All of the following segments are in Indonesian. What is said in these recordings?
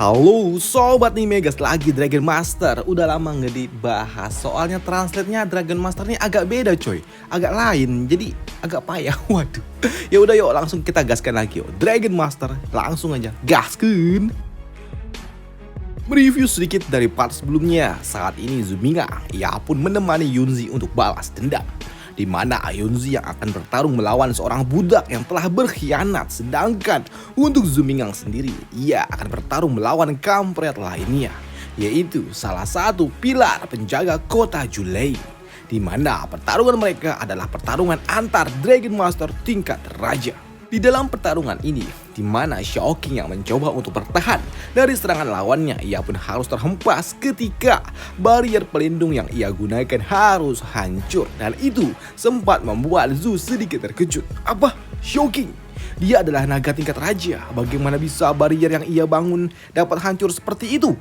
Halo sobat nih Megas, lagi Dragon Master. Udah lama nggak dibahas, soalnya translate-nya Dragon Master ini agak beda coy, agak lain, jadi agak payah. Waduh. Ya udah yuk langsung kita gaskan lagi yuk. Dragon Master, langsung aja gaskan. Mereview sedikit dari part sebelumnya. Saat ini Zuminga, ia pun menemani Yunzi untuk balas dendam, di mana Yunzi yang akan bertarung melawan seorang budak yang telah berkhianat. Sedangkan untuk Zumingang sendiri, ia akan bertarung melawan kampret lainnya, yaitu salah satu pilar penjaga kota Julei. Di mana pertarungan mereka adalah pertarungan antar Dragon Master tingkat raja. Di dalam pertarungan ini, di mana Xiaoqing yang mencoba untuk bertahan dari serangan lawannya, ia pun harus terhempas ketika barrier pelindung yang ia gunakan harus hancur. Dan itu sempat membuat Zhu sedikit terkejut. Apa? Xiaoqing? Dia adalah naga tingkat raja. Bagaimana bisa barrier yang ia bangun dapat hancur seperti itu?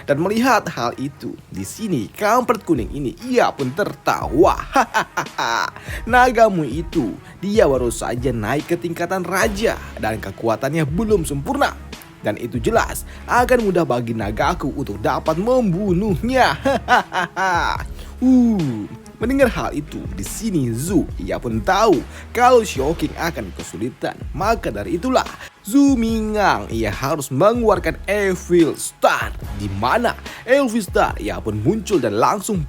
Dan melihat hal itu, di sini kampret kuning ini ia pun tertawa. Hahaha, nagamu itu dia baru saja naik ke tingkatan raja dan kekuatannya belum sempurna. Dan itu jelas akan mudah bagi nagaku untuk dapat membunuhnya. Hahaha. Mendengar hal itu, di sini Zhu ia pun tahu kalau Xiaoqing akan kesulitan. Maka dari itulah Zumingang ia harus mengeluarkan Evil Star, di mana Evil Star ia pun muncul dan langsung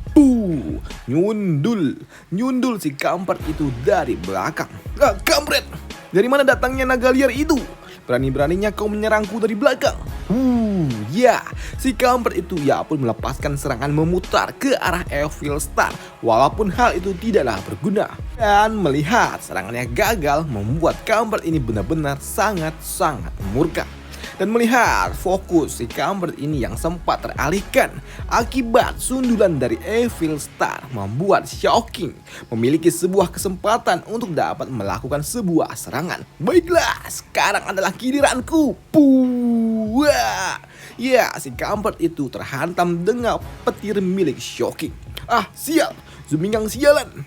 nyundul si kampret itu dari belakang. Kampret, dari mana datangnya naga liar itu? Berani-beraninya kau menyerangku dari belakang. Ya, si kampret itu ia pun melepaskan serangan memutar ke arah Evil Star, walaupun hal itu tidaklah berguna. Dan melihat serangannya gagal, membuat kampret ini benar-benar sangat-sangat murka. Dan melihat fokus si kampret ini yang sempat teralihkan akibat sundulan dari Evil Star, membuat Xiaoqing memiliki sebuah kesempatan untuk dapat melakukan sebuah serangan. Baiklah, sekarang adalah giliranku. Ya, si kampret itu terhantam dengan petir milik Xiaoqing. Sial, Zumingang sialan.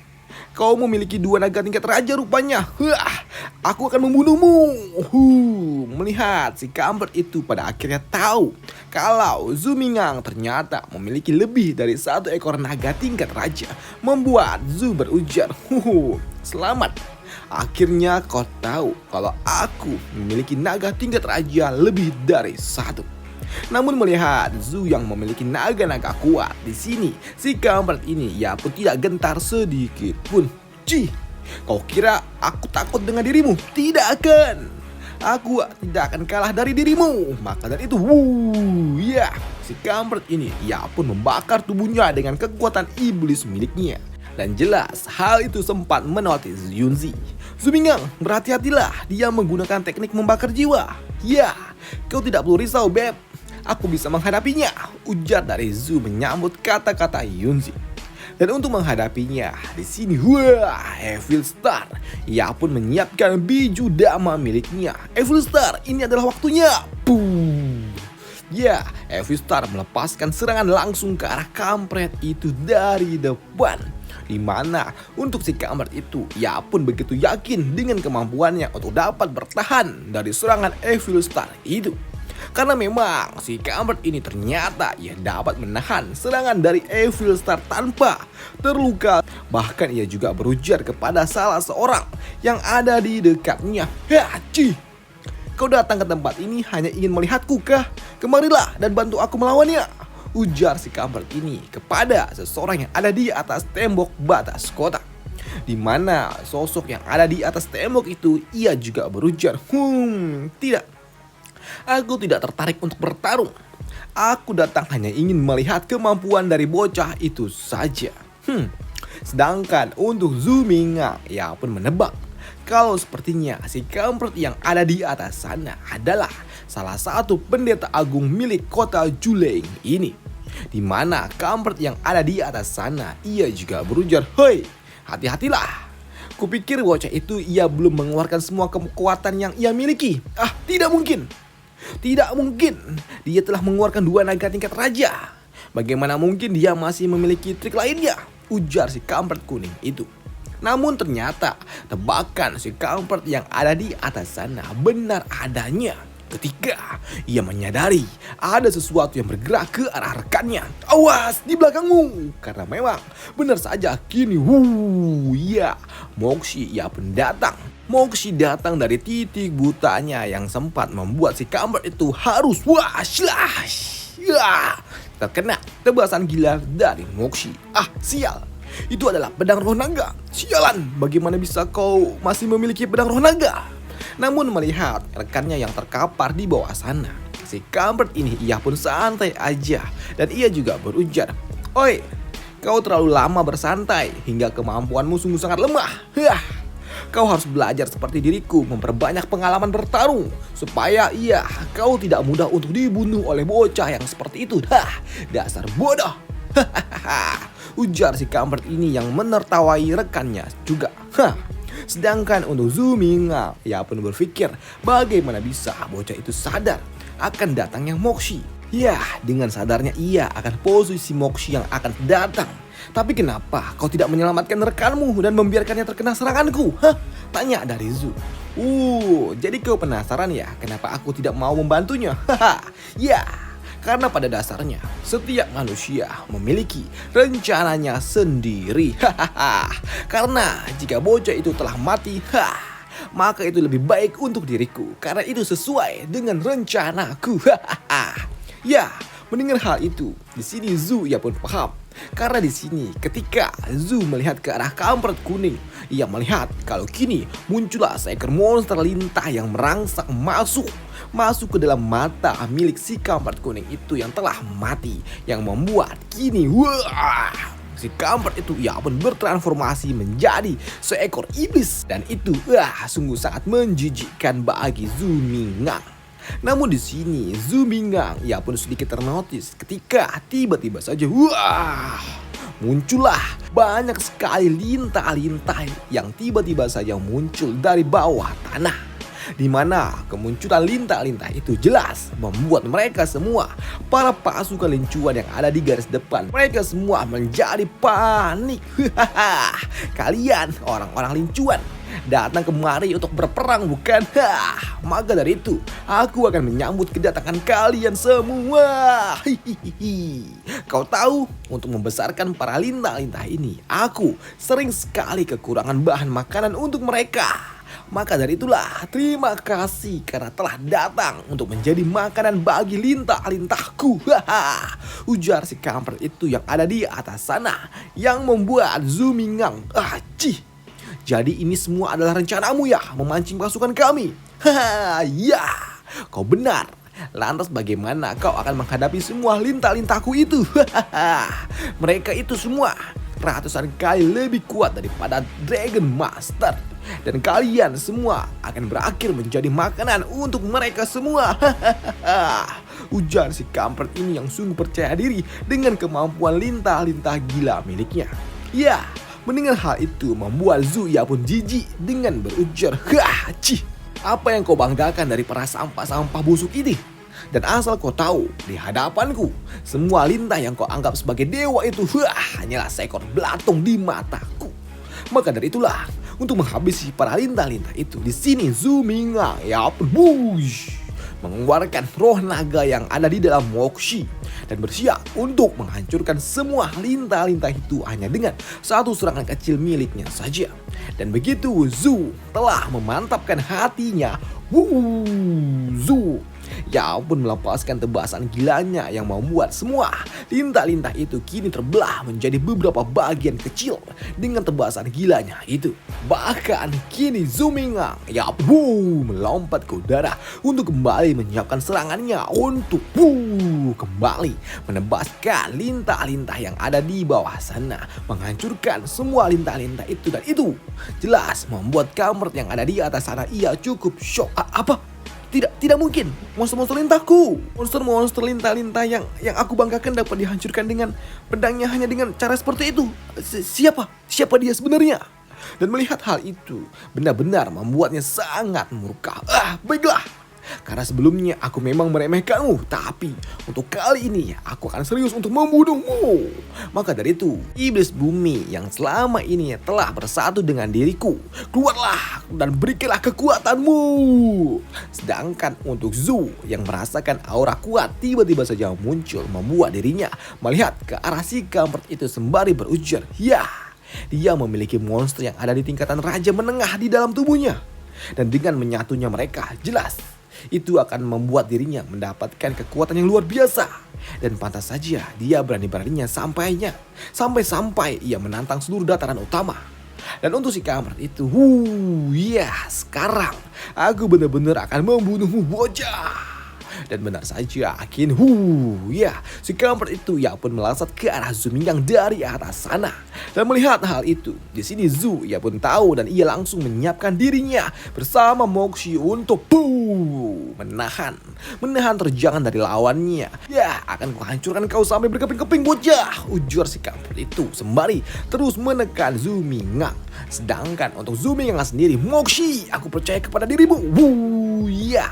Kau memiliki dua naga tingkat raja rupanya. Aku akan membunuhmu. Melihat si kampret itu pada akhirnya tahu kalau Zumingang ternyata memiliki lebih dari satu ekor naga tingkat raja, membuat Zhu berujar, selamat. Akhirnya kau tahu kalau aku memiliki naga tingkat raja lebih dari satu. Namun melihat Zhu yang memiliki naga-naga kuat, di sini si kampret ini ia pun tidak gentar sedikit pun. Kau kira aku takut dengan dirimu? Tidak akan. Aku tidak akan kalah dari dirimu. Maka dari itu, si kampret ini ia pun membakar tubuhnya dengan kekuatan iblis miliknya. Dan jelas hal itu sempat menotis Yunzi. Zumingang, berhati-hatilah, dia menggunakan teknik membakar jiwa. Ya, kau tidak perlu risau, beb. Aku bisa menghadapinya, ujar dari Zhu menyambut kata-kata Yunzi. Dan untuk menghadapinya, di sini Evil Star ia pun menyiapkan biju dama miliknya. Evil Star, ini adalah waktunya. Ya, Evil Star melepaskan serangan langsung ke arah kampret itu dari depan. Di mana untuk si kampret itu ia pun begitu yakin dengan kemampuannya untuk dapat bertahan dari serangan Evil Star itu. Karena memang si kampret ini ternyata ia dapat menahan serangan dari Evil Star tanpa terluka. Bahkan ia juga berujar kepada salah seorang yang ada di dekatnya. Kau datang ke tempat ini hanya ingin melihatku kah? Kemarilah dan bantu aku melawannya, ujar si kampret ini kepada seseorang yang ada di atas tembok batas kota. Di mana sosok yang ada di atas tembok itu ia juga berujar, tidak. Aku tidak tertarik untuk bertarung. Aku datang hanya ingin melihat kemampuan dari bocah itu saja. Sedangkan untuk Zumingang, ia pun menebak kalau sepertinya si kampret yang ada di atas sana adalah salah satu pendeta agung milik kota Julei ini. Di mana kampret yang ada di atas sana ia juga berujar, hei, hati-hatilah. Kupikir bocah itu ia belum mengeluarkan semua kekuatan yang ia miliki. Tidak mungkin. Tidak mungkin, dia telah mengeluarkan dua naga tingkat raja. Bagaimana mungkin dia masih memiliki trik lainnya, ujar si kampret kuning itu. Namun ternyata tebakan si kampret yang ada di atas sana benar adanya. ketika ia menyadari ada sesuatu yang bergerak ke arah rekannya. Awas di belakangmu, karena memang benar saja kini ya Moxie ia pun datang. Moxie datang dari titik butanya yang sempat membuat si kampret itu harus terkena tebasan gila dari Moxie. Sial, itu adalah pedang roh naga. Sialan, bagaimana bisa kau masih memiliki pedang roh naga? Namun melihat rekannya yang terkapar di bawah sana, si kampret ini ia pun santai aja. Dan ia juga berujar, "Oi, kau terlalu lama bersantai hingga kemampuanmu sungguh sangat lemah. Kau harus belajar seperti diriku, memperbanyak pengalaman bertarung supaya kau tidak mudah untuk dibunuh oleh bocah yang seperti itu. Dasar bodoh." Ujar si kampret ini yang menertawai rekannya juga. Sedangkan untuk Zhu Mingao, ia pun berpikir bagaimana bisa bocah itu sadar akan datangnya Moxie. Dengan sadarnya ia akan posisi Moxie yang akan datang. Tapi kenapa kau tidak menyelamatkan rekanmu dan membiarkannya terkena seranganku? Tanya dari Zhu. Jadi kau penasaran ya kenapa aku tidak mau membantunya? Karena pada dasarnya setiap manusia memiliki rencananya sendiri. Karena jika bocah itu telah mati, maka itu lebih baik untuk diriku karena itu sesuai dengan rencanaku. Mendengar hal itu, di sini Zhu ia pun paham. Karena di sini ketika Zhu melihat ke arah kampret kuning, ia melihat kalau kini muncullah seekor monster lintah yang merangsek masuk ke dalam mata milik si kampret kuning itu yang telah mati, yang membuat kini si kampret itu ia pun bertransformasi menjadi seekor iblis, dan itu sungguh sangat menjijikkan bagi Zhu Mingao. Namun di sini Zhu Mingao ia pun sedikit ternotis ketika tiba-tiba saja muncullah banyak sekali lintah-lintah yang tiba-tiba saja muncul dari bawah tanah. Di mana kemunculan lintah-lintah itu jelas membuat mereka semua, para pasukan lincuan yang ada di garis depan, mereka semua menjadi panik. Kalian orang-orang lincuan datang kemari untuk berperang, bukan? Maka dari itu aku akan menyambut kedatangan kalian semua. Kau tahu, untuk membesarkan para lintah-lintah ini, aku sering sekali kekurangan bahan makanan untuk mereka. Maka dari itulah terima kasih karena telah datang untuk menjadi makanan bagi lintah-lintahku. Ujar si kampret itu yang ada di atas sana, yang membuat Zhu Mingao jadi ini semua adalah rencanamu ya, memancing pasukan kami? Kau benar. Lantas bagaimana kau akan menghadapi semua lintah-lintahku itu? Mereka itu semua ratusan kali lebih kuat daripada Dragon Master. Dan kalian semua akan berakhir menjadi makanan untuk mereka semua. Ujar si kampret ini yang sungguh percaya diri dengan kemampuan lintah-lintah gila miliknya. Mendengar hal itu membuat Zhu ia pun jijik dengan berujar, apa yang kau banggakan dari para sampah-sampah busuk ini? Dan asal kau tahu, di hadapanku, semua lintah yang kau anggap sebagai dewa itu hanyalah seekor belatung di mataku. Maka dari itulah, untuk menghabisi para lintah-lintah itu, di sini Zhu Mingao ia pun mengeluarkan roh naga yang ada di dalam Moxie dan bersiap untuk menghancurkan semua lintah-lintah itu hanya dengan satu serangan kecil miliknya saja. Dan begitu Zhu telah memantapkan hatinya, Zhu pun melepaskan tebasan gilanya yang membuat semua lintah-lintah itu kini terbelah menjadi beberapa bagian kecil dengan tebasan gilanya itu. Bahkan kini Zhu Mingao melompat ke udara untuk kembali menyiapkan serangannya untuk kembali menebaskan lintah-lintah yang ada di bawah sana, menghancurkan semua lintah-lintah itu. Dan itu jelas membuat kampret yang ada di atas sana ia cukup shock. Apa? Tidak mungkin. Monster-monster lintahku, monster-monster lintah-lintah yang aku banggakan dapat dihancurkan dengan pedangnya hanya dengan cara seperti itu. Siapa dia sebenarnya? Dan melihat hal itu benar-benar membuatnya sangat murka. Baiklah, Karena sebelumnya aku memang meremehkanmu, tapi untuk kali ini aku akan serius untuk membunuhmu. Maka dari itu, iblis bumi yang selama ini telah bersatu dengan diriku, keluarlah dan berikanlah kekuatanmu. Sedangkan untuk Zhu yang merasakan aura kuat tiba-tiba saja muncul, membuat dirinya melihat ke arah si kampret itu sembari berujar, ya, dia memiliki monster yang ada di tingkatan raja menengah di dalam tubuhnya. Dan dengan menyatunya mereka, jelas itu akan membuat dirinya mendapatkan kekuatan yang luar biasa. Dan pantas saja dia berani-beraninya sampai-sampai ia menantang seluruh dataran utama. Dan untuk si kampret itu, ya, sekarang aku benar-benar akan membunuhmu, bocah. Dan benar saja, akhirnya ya, si kampret itu ia pun melesat ke arah Zhu Mingyang dari atas sana. Dan melihat hal itu, di sini Zhu ia pun tahu dan ia langsung menyiapkan dirinya bersama Moxie untuk menahan terjangan dari lawannya. Ya, akan kuhancurkan kau sampai berkeping-keping, bocah, ujar si kampret itu sembari terus menekan Zhu Mingyang. Sedangkan untuk Zhu Mingyang sendiri, Moxie, aku percaya kepada dirimu. Ya.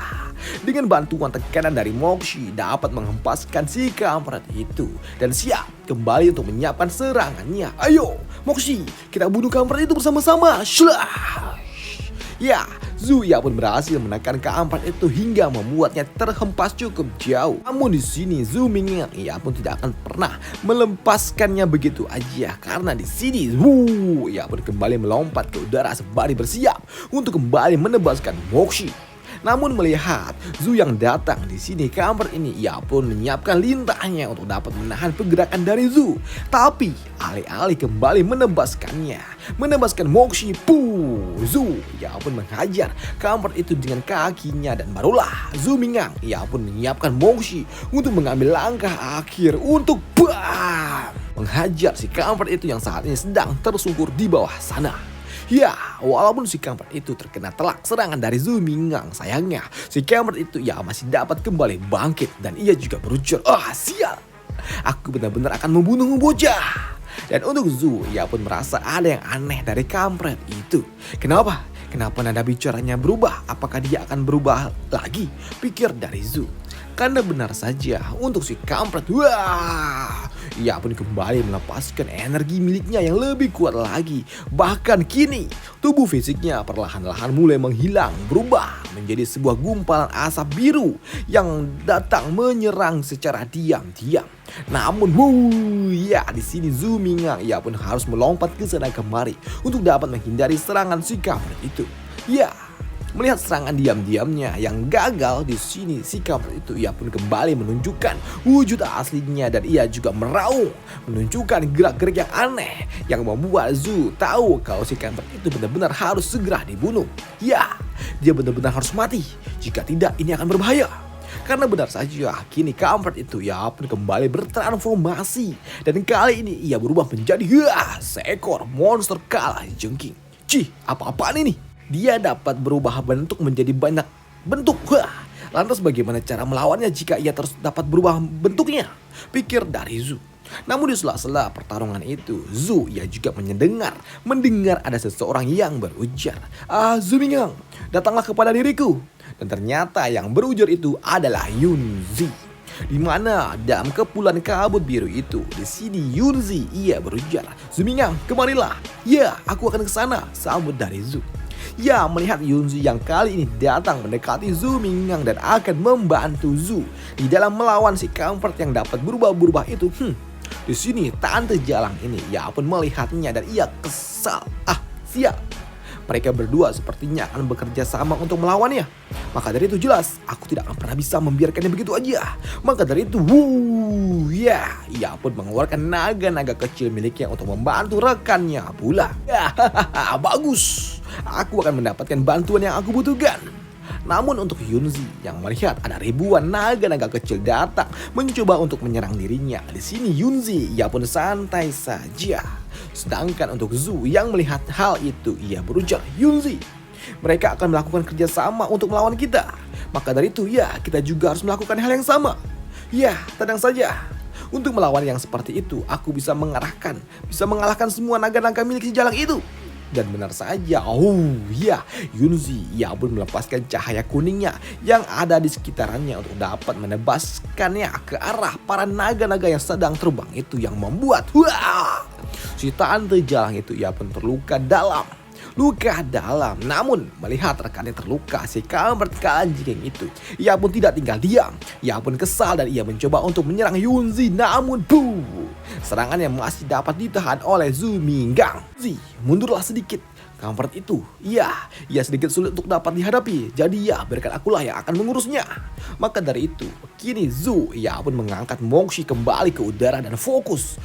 Dengan bantuan tekanan dari Moxie dapat menghempaskan si kampret itu dan siap kembali untuk menyiapkan serangannya. Ayo, Moxie, kita bunuh kampret itu bersama-sama. Slash. Ya, Zhu ia pun berhasil menekan kampret itu hingga membuatnya terhempas cukup jauh. Namun di sini Zhu Mingyang ia pun tidak akan pernah melepaskannya begitu aja, karena di sini ia pun kembali melompat ke udara sembari bersiap untuk kembali menebaskan Moxie. Namun melihat Zhu yang datang di sini, kampret ini ia pun menyiapkan lintahnya untuk dapat menahan pergerakan dari Zhu. Tapi alih-alih kembali menebaskan Moxie, Zhu ia pun menghajar kampret itu dengan kakinya. Dan barulah Zhu Mingyang ia pun menyiapkan Moxie untuk mengambil langkah akhir untuk menghajar si kampret itu yang saat ini sedang tersungkur di bawah sana. Ya, walaupun si kampret itu terkena telak serangan dari Zhu Mingyang, sayangnya si kampret itu ya masih dapat kembali bangkit dan ia juga berujar, sial, aku benar-benar akan membunuhmu, bocah. Dan untuk Zhu, ia pun merasa ada yang aneh dari kampret itu. Kenapa nada bicaranya berubah? Apakah dia akan berubah lagi? Pikir dari Zhu. Karena benar saja untuk si kampret, ia pun kembali melepaskan energi miliknya yang lebih kuat lagi. Bahkan kini tubuh fisiknya perlahan-lahan mulai menghilang, berubah menjadi sebuah gumpalan asap biru yang datang menyerang secara diam-diam. Namun di sini Zhu Mingyang ia pun harus melompat ke sana kemari untuk dapat menghindari serangan si kampret itu. Ya, melihat serangan diam-diamnya yang gagal di sini, si kampret itu ia pun kembali menunjukkan wujud aslinya dan ia juga meraung, menunjukkan gerak-gerik yang aneh yang membuat Zhu tahu kalau si kampret itu benar-benar harus segera dibunuh. Ya, dia benar-benar harus mati. Jika tidak, ini akan berbahaya. Karena benar saja, kini kampret itu ia pun kembali bertransformasi dan kali ini ia berubah menjadi seekor monster kala jengking. Cih, apa-apaan ini? Dia dapat berubah bentuk menjadi banyak bentuk. Lantas bagaimana cara melawannya jika ia terus dapat berubah bentuknya? Pikir dari Zhu. Namun di sela-sela pertarungan itu, Zhu ia juga mendengar ada seseorang yang berujar, Zhu Mingyang, datanglah kepada diriku. Dan ternyata yang berujar itu adalah Yunzi. Di mana dalam kepulan kabut biru itu, di sini Yunzi ia berujar, Zhu Mingyang, kemarilah. Ya, aku akan ke sana, sambut dari Zhu. Ya, melihat Yunzi yang kali ini datang mendekati Zhu Mingyang dan akan membantu Zhu di dalam melawan si kampret yang dapat berubah-berubah itu. Di sini tante Jalang ini ia pun melihatnya dan ia kesal. Sial. Mereka berdua sepertinya akan bekerja sama untuk melawannya. Maka dari itu jelas aku tidak akan pernah bisa membiarkannya begitu aja. Maka dari itu ia pun mengeluarkan naga-naga kecil miliknya untuk membantu rekannya pula. Bagus. Aku akan mendapatkan bantuan yang aku butuhkan. Namun untuk Yunzi yang melihat ada ribuan naga-naga kecil datang mencoba untuk menyerang dirinya, di sini Yunzi ia pun santai saja. Sedangkan untuk Zhu yang melihat hal itu, ia berujar, Yunzi, mereka akan melakukan kerjasama untuk melawan kita. Maka dari itu kita juga harus melakukan hal yang sama. Tenang saja. Untuk melawan yang seperti itu, aku bisa mengalahkan semua naga-naga milik si Jalang itu. Dan benar saja, ya, Yunzi ia pun melepaskan cahaya kuningnya yang ada di sekitarannya untuk dapat menebaskannya ke arah para naga-naga yang sedang terbang itu, yang membuat si tante jalang itu ia pun terluka dalam. Luka dalam, namun melihat rekannya terluka, si kampret kanjeng itu, ia pun tidak tinggal diam. Ia pun kesal dan ia mencoba untuk menyerang Yunzi, namun serangannya masih dapat ditahan oleh Zhu Minggang. Zi, mundurlah sedikit. Kampret itu, ia sedikit sulit untuk dapat dihadapi. Jadi ya, biarkan akulah yang akan mengurusnya. Maka dari itu, kini Zhu ia pun mengangkat Moxie kembali ke udara dan fokus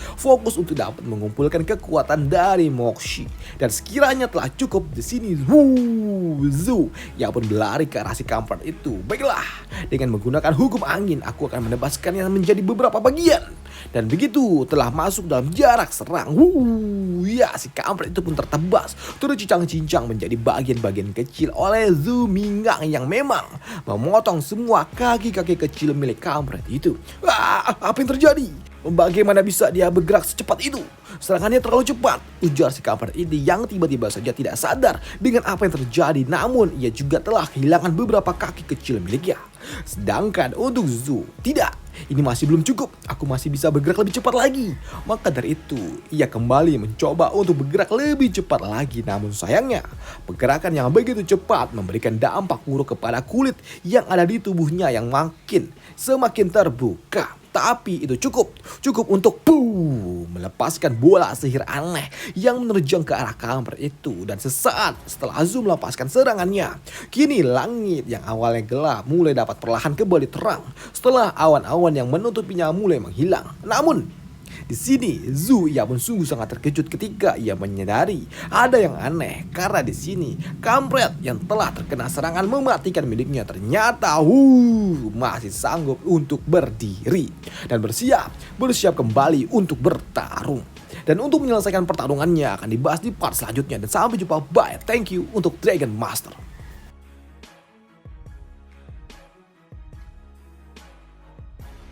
untuk dapat mengumpulkan kekuatan dari Moxie. Dan sekiranya telah cukup di sini, Zhu ia pun berlari ke arah si kampret itu. Baiklah, dengan menggunakan hukum angin, aku akan menebaskannya menjadi beberapa bagian. Dan begitu telah masuk dalam jarak serang, ya, si kampret itu pun tertebas, tercincang-cincang menjadi bagian-bagian kecil oleh Zhu Minggang yang memang memotong semua kaki-kaki kecil milik kampret itu. Apa yang terjadi? Bagaimana bisa dia bergerak secepat itu? Serangannya terlalu cepat, ujar si kampret ini yang tiba-tiba saja tidak sadar dengan apa yang terjadi. Namun ia juga telah kehilangan beberapa kaki kecil miliknya. Sedangkan untuk Zhu, tidak, ini masih belum cukup, aku masih bisa bergerak lebih cepat lagi. Maka dari itu, ia kembali mencoba untuk bergerak lebih cepat lagi. Namun sayangnya, pergerakan yang begitu cepat memberikan dampak buruk kepada kulit yang ada di tubuhnya yang semakin terbuka. Tapi itu cukup untuk melepaskan bola sihir aneh yang menerjang ke arah kampret itu. Dan sesaat setelah Zhu melepaskan serangannya, kini langit yang awalnya gelap mulai dapat perlahan kembali terang setelah awan-awan yang menutupinya mulai menghilang. Namun di sini Zhu ia pun sungguh sangat terkejut ketika ia menyadari ada yang aneh, karena di sini kampret yang telah terkena serangan mematikan miliknya ternyata masih sanggup untuk berdiri dan bersiap kembali untuk bertarung. Dan untuk menyelesaikan pertarungannya akan dibahas di part selanjutnya. Dan sampai jumpa, bye, thank you untuk Dragon Master.